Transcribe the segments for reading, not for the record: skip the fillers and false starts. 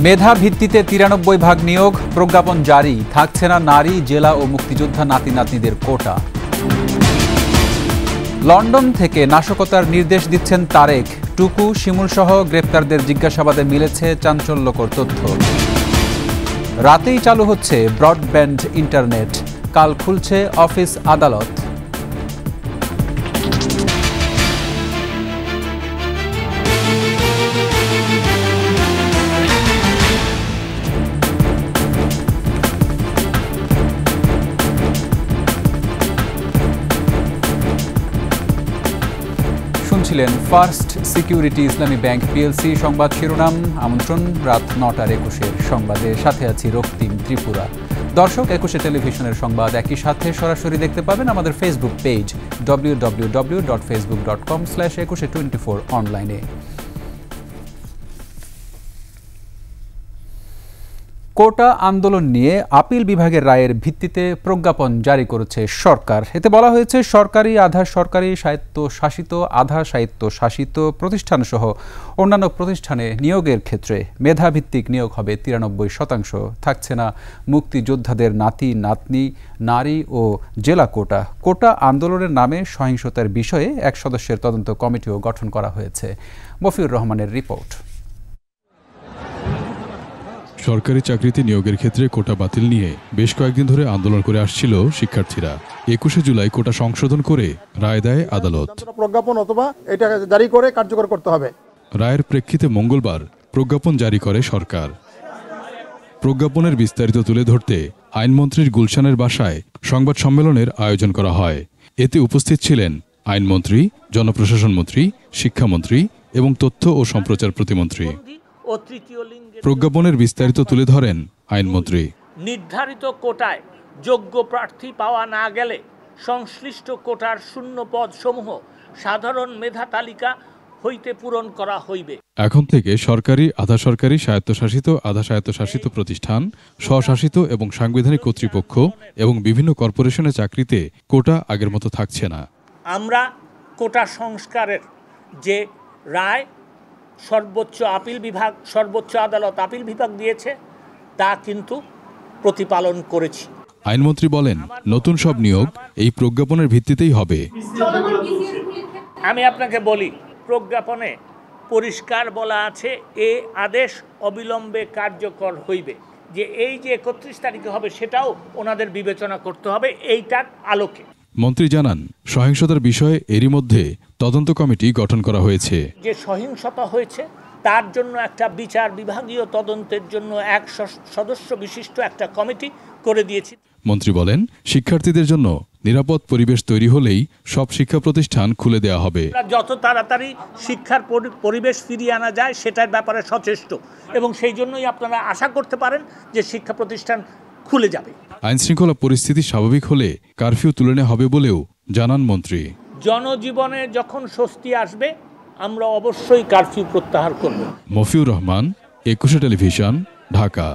মেধা ভিত্তিতে 93 ভাগ নিয়োগ, প্রজ্ঞাপন জারি, থাকছে না নারী, জেলা ও মুক্তিযোদ্ধা নাতি নাতনিদের কোটা। লন্ডন থেকে নাশকতার নির্দেশ দিচ্ছেন তারেক, টুকু, শিমুল সহ গ্রেপ্তারদের জিজ্ঞাসাবাদে মিলেছে চাঞ্চল্যকর তথ্য। রাতেই চালু হচ্ছে ব্রডব্যান্ড ইন্টারনেট, কাল খুলছে অফিস আদালত। শুনছিলেন ফার্স্ট সিকিউরিটি ইসলামী ব্যাংক পিএলসি সংবাদ শিরোনাম। আমন্ত্রণ রাত 9:21 সংবাদে, সাথে আছি রক্তিম ত্রিপুরা। দর্শক, 21 টেলিভিশনের সংবাদ একই সাথে সরাসরি দেখতে পাবেন আমাদের ফেসবুক পেজ www.facebook.com/2124 অনলাইনে। কোটা আন্দোলন নিয়ে আপিল বিভাগের রায়ের ভিত্তিতে প্রজ্ঞাপন জারি করেছে সরকার। এতে বলা হয়েছে, সরকারি, আধা সরকারি, স্বায়ত্তশাসিত, আধা স্বায়ত্তশাসিত প্রতিষ্ঠানসহ অন্যান্য প্রতিষ্ঠানে নিয়োগের ক্ষেত্রে মেধাভিত্তিক নিয়োগ হবে 93%। থাকছে না মুক্তিযোদ্ধাদের নাতি নাতনি, নারী ও জেলা কোটা। কোটা আন্দোলনের নামে সহিংসতার বিষয়ে এক সদস্যের তদন্ত কমিটিও গঠন করা হয়েছে। মফিউর রহমানের রিপোর্ট। সরকারি চাকরিতে নিয়োগের ক্ষেত্রে কোটা বাতিল নিয়ে বেশ কয়েকদিন ধরে আন্দোলন করে আসছিল শিক্ষার্থীরা। 21 জুলাই কোটা সংশোধন করে রায় দেয় আদালত। প্রজ্ঞাপন অথবা এটা জারি করে কার্যকর করতে হবে। রায়ের প্রেক্ষিতে মঙ্গলবার প্রজ্ঞাপন জারি করে সরকার। প্রজ্ঞাপনের বিস্তারিত তুলে ধরতে আইনমন্ত্রীর গুলশানের বাসায় সংবাদ সম্মেলনের আয়োজন করা হয়। এতে উপস্থিত ছিলেন আইনমন্ত্রী, জনপ্রশাসন মন্ত্রী, শিক্ষামন্ত্রী এবং তথ্য ও সম্প্রচার প্রতিমন্ত্রী। প্রজ্ঞাপনের বিস্তারিত তুলে ধরেন আইনমন্ত্রী। নির্ধারিত কোটায় যোগ্য প্রার্থী পাওয়া না গেলে সংশ্লিষ্ট কোটার শূন্য পদ সমূহ সাধারণ মেধা তালিকা হইতে পূরণ করা হইবে। এখন থেকে সরকারি, আধা সরকারি, স্বায়ত্তশাসিত, আধা স্বায়ত্তশাসিত প্রতিষ্ঠান, স্বশাসিত এবং সাংবিধানিক কর্তৃপক্ষ এবং বিভিন্ন কর্পোরেশনের চাকরিতে কোটা আগের মতো থাকছে না। আমরা কোটা সংস্কারের যে রায় সর্বোচ্চ আদালত আপিল বিভাগ দিয়েছে তা কিন্তু প্রতিপালন করেছি। আইনমন্ত্রী বলেন, নতুন সব নিয়োগ এই প্রজ্ঞাপনের ভিত্তিতেই হবে। আমি আপনাকে বলি, প্রজ্ঞাপনে পরিষ্কার বলা আছে, এ আদেশ অবিলম্বে কার্যকর হইবে। যে এই যে 31 তারিখে হবে সেটাও ওনাদের বিবেচনা করতে হবে এইটার আলোকে। মন্ত্রী জানান, সহিংসতার বিষয়ে এরই মধ্যে তদন্ত কমিটি গঠন করা হয়েছে। যে সহিংসতা হয়েছে তার জন্য একটা বিচার বিভাগীয় তদন্তের জন্য এক সদস্য বিশিষ্ট একটা কমিটি করে দিয়েছি। মন্ত্রী বলেন, শিক্ষার্থীদের জন্য নিরাপদ পরিবেশ তৈরি হলেই সব শিক্ষা প্রতিষ্ঠান খুলে দেওয়া হবে। যত তাড়াতাড়ি শিক্ষার পরিবেশ ফিরিয়ে আনা যায় সেটার ব্যাপারে সচেষ্ট, এবং সেই জন্যই আপনারা আশা করতে পারেন যে শিক্ষা প্রতিষ্ঠান খুলে যাবে। আইনশৃঙ্খলা পরিস্থিতি স্বাভাবিক হলে কারফিউ তুলে নেওয়া হবে বলেও জানান মন্ত্রী। জনজীবনে যখন স্বস্তি আসবে আমরা অবশ্যই কারফিউ প্রত্যাহার করব। মফিউর রহমান, 21 টেলিভিশন, ঢাকা।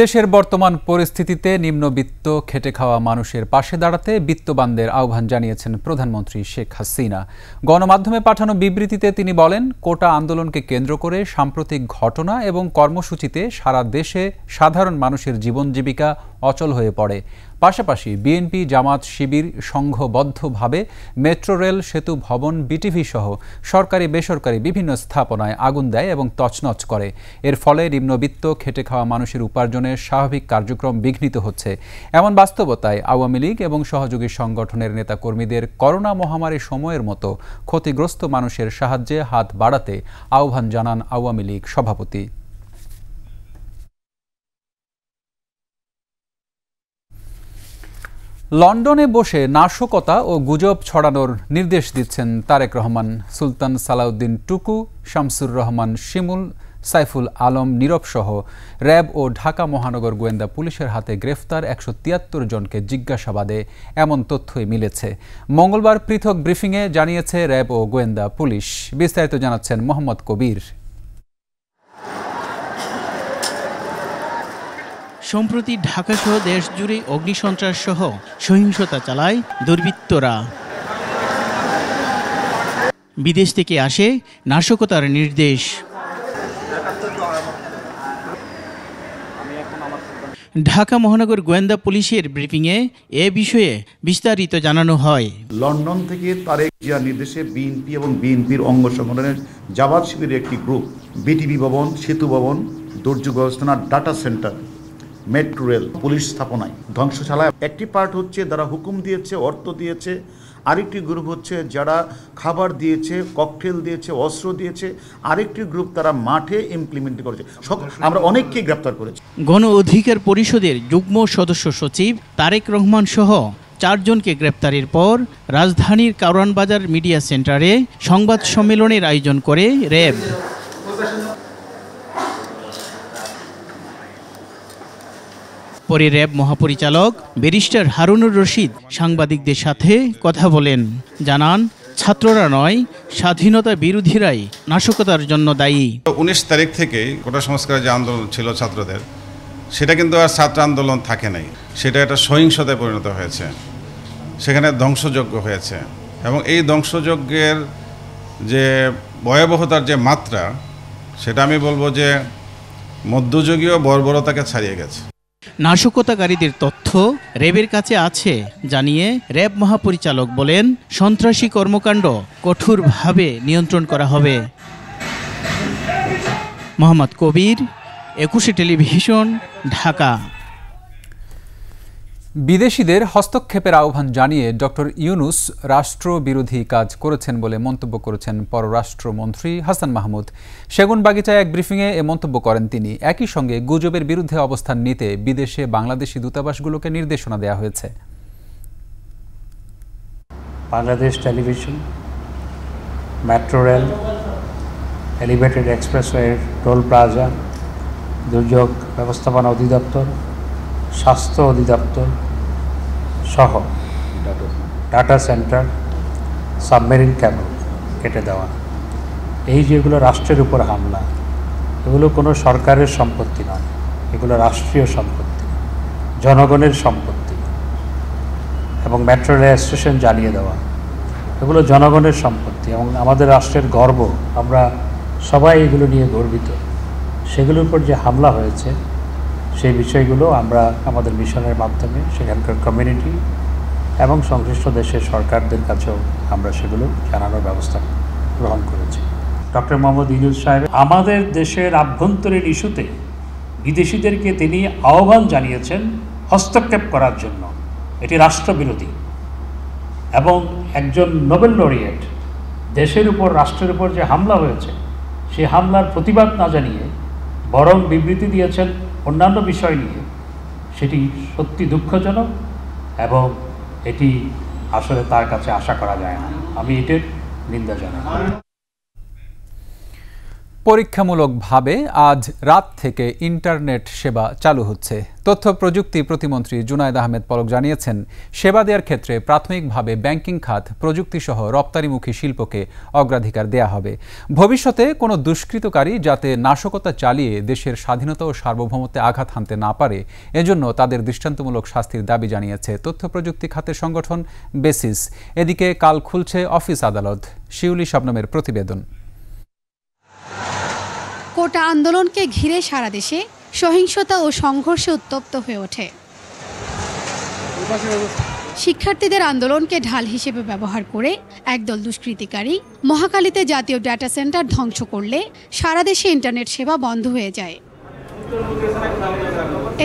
দেশের বর্তমান পরিস্থিতিতে নিম্নবিত্ত খেটে খাওয়া মানুষের পাশে দাঁড়াতে বিত্তবানদের আহ্বান জানিয়েছেন প্রধানমন্ত্রী শেখ হাসিনা। গণমাধ্যমে পাঠানো বিবৃতিতে তিনি বলেন, কোটা আন্দোলনকে কেন্দ্র করে সাম্প্রতিক ঘটনা এবং কর্মসূচিতে সারা দেশে সাধারণ মানুষের জীবন জীবিকা অচল হয়ে পড়ে। পাশাপাশি বিএনপি, জামাত, শিবির সংঘবদ্ধভাবে মেট্রো রেল, সেতু ভবন, বিটিভি সহ সরকারি বেসরকারি বিভিন্ন স্থাপনায় আগুন দেয় এবং তছনছ করে। এর ফলে নিম্নবিত্ত খেটে খাওয়া মানুষের উপার্জনের স্বাভাবিক কার্যক্রম বিঘ্নিত হচ্ছে। এমন বাস্তবতায় আওয়ামী লীগ এবং সহযোগী সংগঠনের নেতাকর্মীদের করোনা মহামারী সময়ের মতো ক্ষতিগ্রস্ত মানুষের সাহায্যে হাত বাড়াতে আহ্বান জানান আওয়ামী লীগ সভাপতি। লন্ডনে বসে নাশকতা ও গুজব ছড়ানোর নির্দেশ দিচ্ছেন তারেক রহমান। সুলতান সালাউদ্দিন টুকু, শামসুর রহমান শিমুল, সাইফুল আলম নীরব সহ র্যাব ও ঢাকা মহানগর গোয়েন্দা পুলিশের হাতে গ্রেফতার 173 জনকে জিজ্ঞাসাবাদে এমন তথ্যই মিলেছে। মঙ্গলবার পৃথক ব্রিফিংয়ে জানিয়েছে র্যাব ও গোয়েন্দা পুলিশ। বিস্তারিত জানাচ্ছেন মোহাম্মদ কবির। সম্প্রতি ঢাকাসহ দেশজুড়ে অগ্নিসন্ত্রাস সহ সহিংসতা চালায় দুর্বৃত্তরা। বিদেশ থেকে আসে নাশকতার নির্দেশ। ঢাকা মহানগর গোয়েন্দা পুলিশের ব্রিফিংয়ে এ বিষয়ে বিস্তারিত জানানো হয়। লন্ডন থেকে তারেক জিয়ার নির্দেশে বিএনপি এবং বিএনপির অঙ্গ সংগঠনের জামাত শিবিরের একটি গ্রুপ বিটিভি ভবন, সেতু ভবন, দুর্যোগ ব্যবস্থাপনা, data centre, metro rail, police স্থাপনায় ধ্বংস চালায়। একটি পার্ট হচ্ছে যারা হুকুম দিয়েছে, অর্থ দিয়েছে, আরেকটি গ্রুপ হচ্ছে যারা খাবার দিয়েছে, ককটেল দিয়েছে, অস্ত্র দিয়েছে, আরেকটি গ্রুপ তারা মাঠে ইমপ্লিমেন্ট করেছে। আমরা অনেককেই গ্রেপ্তার করেছি। গণ অধিকার পরিষদের যুগ্ম সদস্য সচিব তারেক রহমান সহ 4 জনকে গ্রেপ্তারের পর রাজধানীর কারওয়ান বাজার মিডিয়া সেন্টারে সংবাদ সম্মেলনের আয়োজন করে র্যাব। পরে র্যাব মহাপরিচালক ব্যারিস্টার হারুনুর রশিদ সাংবাদিকদের সাথে কথা বলেন, জানান ছাত্ররা নয়, স্বাধীনতা বিরোধীরাই নাশকতার জন্য দায়ী। 19 তারিখ থেকেই কোটা সংস্কারের যে আন্দোলন ছিল ছাত্রদের, সেটা কিন্তু আর ছাত্র আন্দোলন থাকে নাই, সেটা একটা সহিংসতায় পরিণত হয়েছে, সেখানে ধ্বংসযজ্ঞ হয়েছে এবং এই ধ্বংসযজ্ঞের যে ভয়াবহতার যে মাত্রা, সেটা আমি বলবো যে মধ্যযুগীয় বর্বরতাকে ছাড়িয়ে গেছে। নাশকতাকারীদের তথ্য র্যাবের কাছে আছে জানিয়ে র্যাব মহাপরিচালক বলেন, সন্ত্রাসী কর্মকাণ্ড কঠোরভাবে নিয়ন্ত্রণ করা হবে। মোহাম্মদ কবির, 21 টেলিভিশন, ঢাকা। বিদেশিদের হস্তক্ষেপের আহ্বান জানিয়ে ডক্টর ইউনূস রাষ্ট্রবিরোধী কাজ করেছেন বলে মন্তব্য করেছেন পররাষ্ট্রমন্ত্রী হাসান মাহমুদ। সেগুনবাগিচায় এক ব্রিফিংয়ে এ মন্তব্য করেন তিনি। একই সঙ্গে গুজবের বিরুদ্ধে অবস্থান নিতে বিদেশে বাংলাদেশি দূতাবাসগুলোকে নির্দেশনা দেওয়া হয়েছে। Bangladesh television, metro rail, elevated expressway, toll plaza, দুর্যোগ ব্যবস্থাপনা অধিদপ্তর, স্বাস্থ্য অধিদপ্তর সহ ডাটা সেন্টার, সাবমেরিন ক্যাবল কেটে দেওয়া, এই যেগুলো রাষ্ট্রের উপর হামলা, এগুলো কোনো সরকারের সম্পত্তি নয়, এগুলো রাষ্ট্রীয় সম্পত্তি, জনগণের সম্পত্তি। এবং মেট্রো রেল স্টেশন জ্বালিয়ে দেওয়া, এগুলো জনগণের সম্পত্তি এবং আমাদের রাষ্ট্রের গর্ব, আমরা সবাই এগুলো নিয়ে গর্বিত। সেগুলোর উপর যে হামলা হয়েছে, সেই বিষয়গুলো আমরা আমাদের মিশনের মাধ্যমে সেখানকার কমিউনিটি এবং সংশ্লিষ্ট দেশের সরকারদের কাছেও আমরা সেগুলো জানানোর ব্যবস্থা গ্রহণ করেছি। ডক্টর মোহাম্মদ ইউনূস সাহেব আমাদের দেশের আভ্যন্তরীণ ইস্যুতে বিদেশিদেরকে তিনি আহ্বান জানিয়েছেন হস্তক্ষেপ করার জন্য। এটি রাষ্ট্রবিরোধী এবং একজন নোবেল লরিয়েট দেশের উপর, রাষ্ট্রের উপর যে হামলা হয়েছে, সেই হামলার প্রতিবাদ না জানিয়ে বরং বিবৃতি দিয়েছেন অন্যান্য বিষয় নিয়ে, সেটি সত্যি দুঃখজনক এবং এটি আসলে তার কাছে আশা করা যায় না। আমি এটির নিন্দা জানাই। পরীক্ষামূলকভাবে আজ রাত থেকে ইন্টারনেট সেবা চালু হচ্ছে। তথ্য প্রযুক্তি প্রতিমন্ত্রী জুনায়েদ আহমেদ পলক জানিয়েছেন, সেবা দেওয়ার ক্ষেত্রে প্রাথমিকভাবে ব্যাংকিং খাত, প্রযুক্তিসহ রপ্তানিমুখী শিল্পকে অগ্রাধিকার দেয়া হবে। ভবিষ্যতে কোনো দুষ্কৃতকারী যাতে নাশকতা চালিয়ে দেশের স্বাধীনতা ও সার্বভৌমত্বে আঘাত হানতে না পারে, এজন্য তাদের দৃষ্টান্তমূলক শাস্তির দাবি জানিয়েছে তথ্য প্রযুক্তি খাতের সংগঠন বেসিস। এদিকে কাল খুলছে অফিস আদালত। শিউলি শবনমের প্রতিবেদন। কোটা আন্দোলনকে ঘিরে সারা দেশে সহিংসতা ও সংঘর্ষে উত্তপ্ত হয়ে ওঠে। শিক্ষার্থীদের আন্দোলনকে ঢাল হিসেবে ব্যবহার করে একদল দুষ্কৃতিকারী মহাখালীতে জাতীয় ডাটা সেন্টার ধ্বংস করলে সারা দেশে ইন্টারনেট সেবা বন্ধ হয়ে যায়।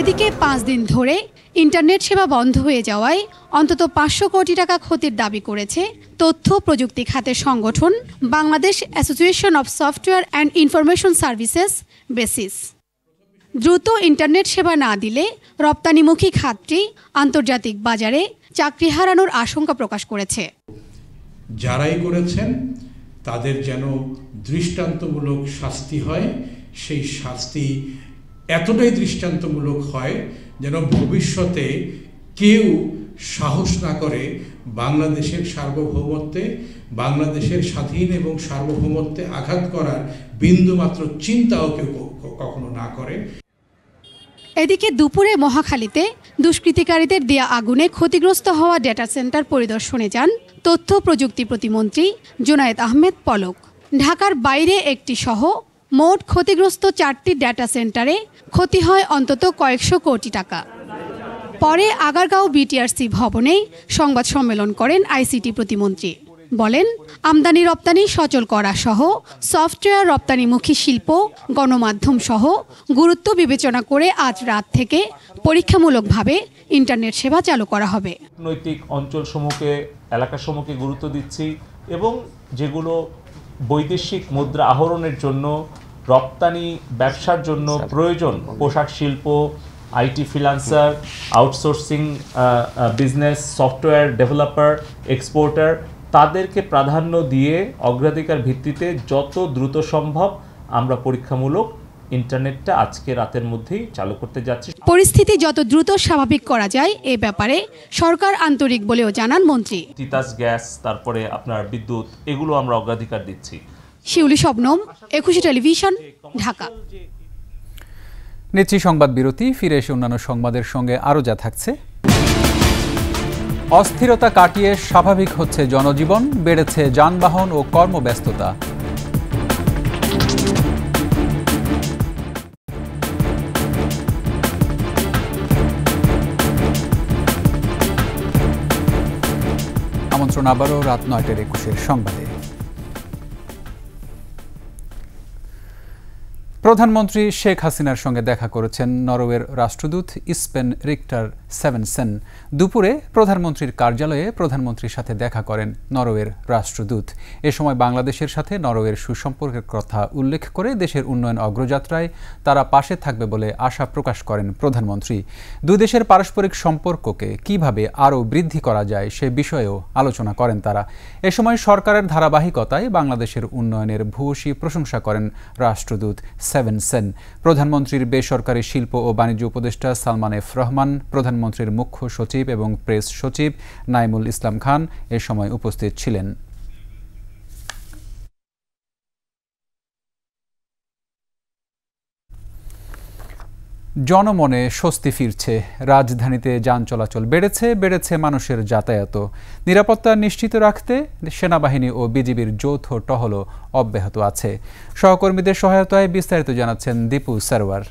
এদিকে 5 দিন ধরে ইন্টারনেট সেবা বন্ধ হয়ে যাওয়ায় অন্তত 500 কোটি টাকা ক্ষতির দাবি করেছে তথ্য প্রযুক্তি খাতের সংগঠন Bangladesh association of software and information services basis. দ্রুত ইন্টারনেট সেবা না দিলে রপ্তানিমুখী খাতটি আন্তর্জাতিক বাজারে চাকরি হারানোর আশঙ্কা প্রকাশ করেছে। যারাই করেছেন তাদের যেন দৃষ্টান্তমূলক শাস্তি হয়, সেই শাস্তি এতটাই দৃষ্টান্তমূলক হয় যেন ভবিষ্যতে কেউ সাহস না করে বাংলাদেশের সার্বভৌমত্বে, বাংলাদেশের স্বাধীন এবং সার্বভৌমত্বে আঘাত করার বিন্দুমাত্র চিন্তাও কেউ কখনো না করে। এদিকে দুপুরে মহাখালীতে দুষ্কৃতিকারীদের দেয়া আগুনে ক্ষতিগ্রস্ত হওয়া ডেটা সেন্টার পরিদর্শনে যান তথ্য প্রযুক্তি প্রতিমন্ত্রী জুনায়েদ আহমেদ পলক। ঢাকার বাইরে একটি সহ মোট ক্ষতিগ্রস্ত 4টি ডেটা সেন্টারে ক্ষতি হয় অন্তত কয়েকশো কোটি টাকা। পরে আগারগাঁও বিটিআরসি ভবনে সংবাদ সম্মেলন করেন আইসিটি প্রতিমন্ত্রী। বলেন, আমদানি রপ্তানি সচল করা সহ সফটওয়্যার রপ্তানিমুখী শিল্প, গণমাধ্যম সহ গুরুত্ব বিবেচনা করে আজ রাত থেকে পরীক্ষামূলকভাবে ইন্টারনেট সেবা চালু করা হবে। নৈতিক অঞ্চলসমূহকে, এলাকাসমূহকে গুরুত্ব দিচ্ছি এবং যেগুলো বৈদেশিক মুদ্রা আহরণের জন্য, রপ্তানি ব্যবসার জন্য প্রয়োজন, পোশাক শিল্প, IT freelancer, outsourcing business, software developer, exporter, তাদেরকে প্রাধান্য দিয়ে অগ্রাধিকার ভিত্তিতে যত দ্রুত সম্ভব আমরা পরীক্ষামূলক ইন্টারনেটটা আজকে রাতের মধ্যেই চালু করতে যাচ্ছি। পরিস্থিতি যত দ্রুত স্বাভাবিক করা যায় এ ব্যাপারে সরকার আন্তরিক বলেও জানান মন্ত্রী। তিতাস গ্যাস, তারপরে আপনার বিদ্যুৎ, এগুলো আমরা অগ্রাধিকার দিচ্ছি। শিউলি শবনম, একুশে টেলিভিশন, ঢাকা। নিচ্ছি সংবাদ বিরতি, ফিরে এসে অন্যান্য সংবাদের সঙ্গে আরও যা থাকছে। অস্থিরতা কাটিয়ে স্বাভাবিক হচ্ছে জনজীবন, বেড়েছে যানবাহন ও কর্মব্যস্ততা। আমন্ত্রণ আবারও রাত 9:21 সংবাদে। প্রধানমন্ত্রী শেখ হাসিনার সঙ্গে দেখা করেছেন নরওয়ের রাষ্ট্রদূত ইসপেন রিক্টার সেভেনসেন। দুপুরে প্রধানমন্ত্রীর কার্যালয়ে প্রধানমন্ত্রীর সাথে দেখা করেন নরওয়ের রাষ্ট্রদূত। এ সময় বাংলাদেশের সাথে নরওয়ের সুসম্পর্কের কথা উল্লেখ করে দেশের উন্নয়ন অগ্রযাত্রায় তারা পাশে থাকবে বলে আশা প্রকাশ করেন প্রধানমন্ত্রী। দুই দেশের পারস্পরিক সম্পর্ককে কিভাবে আরও বৃদ্ধি করা যায় সে বিষয়েও আলোচনা করেন তারা। এ সময় সরকারের ধারাবাহিকতায় বাংলাদেশের উন্নয়নের ভূয়সী প্রশংসা করেন রাষ্ট্রদূত সেভেনসেন। প্রধানমন্ত্রীর বেসরকারি শিল্প ও বাণিজ্য উপদেষ্টা সালমান এফ রহমান, প্রধানমন্ত্রীর মুখ্য সচিব এবং প্রেস সচিব নাইমুল ইসলাম খান এ সময় উপস্থিত ছিলেন। জনমনে স্বস্তি ফিরছে, রাজধানীতে যান চলাচল বেড়েছে মানুষের যাতায়াত। নিরাপত্তা নিশ্চিত রাখতে সেনাবাহিনী ও বিজিবির যৌথ টহলও অব্যাহত আছে। সহকর্মীদের সহায়তায় বিস্তারিত জানাচ্ছেন দীপু সারওয়ার।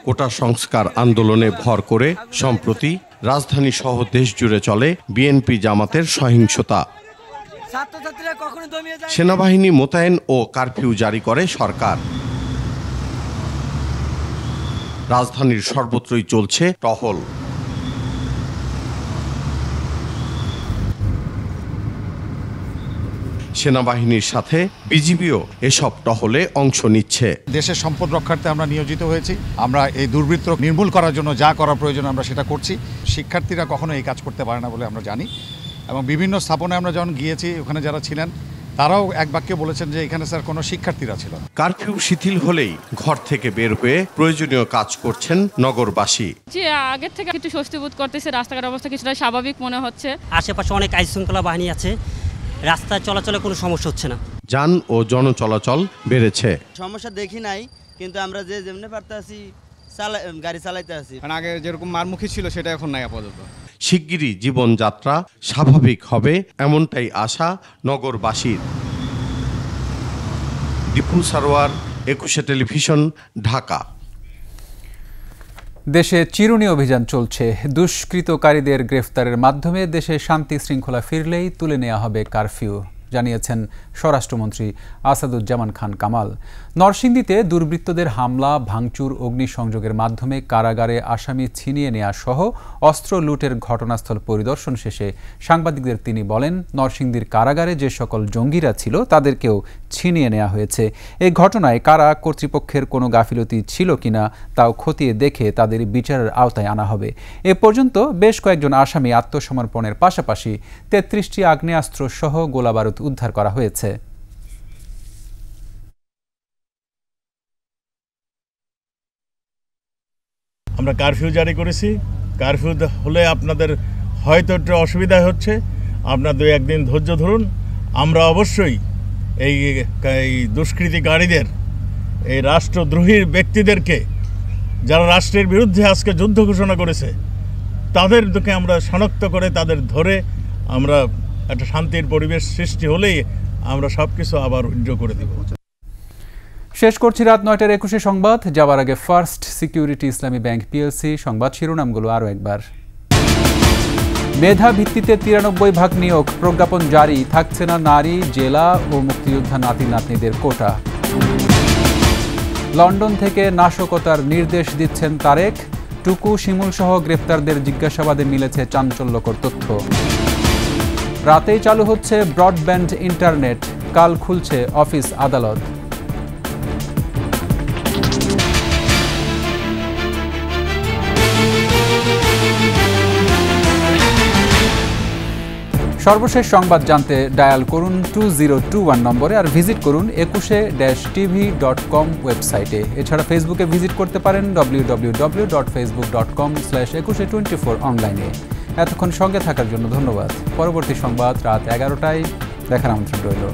কোটা সংস্কার আন্দোলনে ভর করে সম্প্রতি রাজধানী সহ দেশ জুড়ে চলে বিএনপি জামাতের সহিংসতা। সেনাবাহিনী মোতায়েন ও কারফিউ জারি করে সরকার। রাজধানীর সর্বত্রই চলছে টহল। সেনাবাহিনীর সাথে বিজিবিও এসব টহলে অংশ নিচ্ছে। দেশের সম্পদ রক্ষার্থে আমরা নিয়োজিত হয়েছি। আমরা এই দুর্বৃত্ত নির্মূল করার জন্য যা করা প্রয়োজন আমরা সেটা করছি। শিক্ষার্থীরা কখনো এই কাজ করতে পারে না বলে আমরা জানি, এবং বিভিন্ন স্থাপনায় আমরা যখন গিয়েছি ওখানে যারা ছিলেন তারাও এক বাক্যে বলেছেন যে এখানে স্যার কোনো শিক্ষার্থীরা ছিল না। কারফিউ শিথিল হলেই ঘর থেকে বের হয়ে প্রয়োজনীয় কাজ করছেন নগরবাসী। যে আগের থেকে একটু স্বস্তি বোধ করতেছে, রাস্তাঘাট অবস্থা কিছুটা স্বাভাবিক মনে হচ্ছে। আশেপাশে অনেক আইন শৃঙ্খলা বাহিনী আছে, রাস্তায় চলাচলে কোনো সমস্যা হচ্ছে না। যান ও জনচলাচল বেড়েছে। সমস্যা দেখি নাই, কিন্তু আমরা যে যেমনি পারতে আছি গাড়ি চালাইতে আছি। আগে যেরকম মারমুখী ছিল সেটা এখন নাই আপাতত। শিগগিরই জীবনযাত্রা স্বাভাবিক হবে এমনটাই আশা নগরবাসীর। দীপু সারওয়ার, একুশে টেলিভিশন, ঢাকা। দেশে চিরুনি অভিযান চলছে। দুষ্কৃতকারীদের গ্রেফতারের মাধ্যমে দেশে শান্তি শৃঙ্খলা ফিরলেই তুলে নেওয়া হবে কারফিউ, জানিয়েছেন স্বরাষ্ট্রমন্ত্রী আসাদুজ্জামান খান কামাল। নরসিংদীতে দুর্বৃত্তদের হামলা, ভাঙচুর, অগ্নিসংযোগের মাধ্যমে কারাগারে আসামি ছিনিয়ে নেওয়া সহ অস্ত্র লুটের ঘটনাস্থল পরিদর্শন শেষে সাংবাদিকদের তিনি বলেন, নরসিংদীর কারাগারে যে সকল জঙ্গিরা ছিল তাদেরকেও ছিনিয়ে নেওয়া হয়েছে। এই ঘটনায় কারা কর্তৃপক্ষের কোনো গাফিলতি ছিল কিনা তাও খতিয়ে দেখে তাদের বিচারের আওতায় আনা হবে। এ পর্যন্ত বেশ কয়েকজন আসামি আত্মসমর্পণের পাশাপাশি 33টি আগ্নেয়াস্ত্র সহ গোলাবারুদ উদ্ধার করা হয়েছে। আমরা কারফিউ জারি করেছি। কারফিউ হলে আপনাদের হয়তো একটু অসুবিধা হচ্ছে, আপনারা 2-1 দিন ধৈর্য ধরুন। আমরা অবশ্যই এই দুষ্কৃতিকারীদের, এই রাষ্ট্রদ্রোহী ব্যক্তিদেরকে, যারা রাষ্ট্রের বিরুদ্ধে আজকে যুদ্ধ ঘোষণা করেছে, তাদেরকে আমরা শনাক্ত করে তাদের ধরে আমরা একটা শান্তির পরিবেশ সৃষ্টি হলেই আমরা সব কিছু আবার উজ্জ্বল করে দেব। শেষ করছি রাত 9টার 21 সংবাদ। যাওয়ার আগে ফার্স্ট সিকিউরিটি ইসলামী ব্যাংক পিএলসি সংবাদ শিরোনামগুলো আরও একবার। মেধা ভিত্তিতে 93 নিয়োগ, প্রজ্ঞাপন জারি, থাকছে না নারী, জেলা ও মুক্তিযোদ্ধা নাতি নাতনিদের কোটা। লন্ডন থেকে নাশকতার নির্দেশ দিচ্ছেন তারেক, টুকু শিমুল সহ গ্রেপ্তারদের জিজ্ঞাসাবাদে মিলেছে চাঞ্চল্যকর তথ্য। রাতেই চালু হচ্ছে ব্রডব্যান্ড ইন্টারনেট, কাল খুলছে অফিস আদালত। সর্বশেষ সংবাদ জানতে ডায়াল করুন 2021 নম্বরে আর ভিজিট করুন 21-tv.com ওয়েবসাইটে। এছাড়া ফেসবুকে ভিজিট করতে পারেন www.facebook.com/2124 অনলাইনে। এতক্ষণ সঙ্গে থাকার জন্য ধন্যবাদ। পরবর্তী সংবাদ রাত 11টায় দেখার আমন্ত্রণ রইল।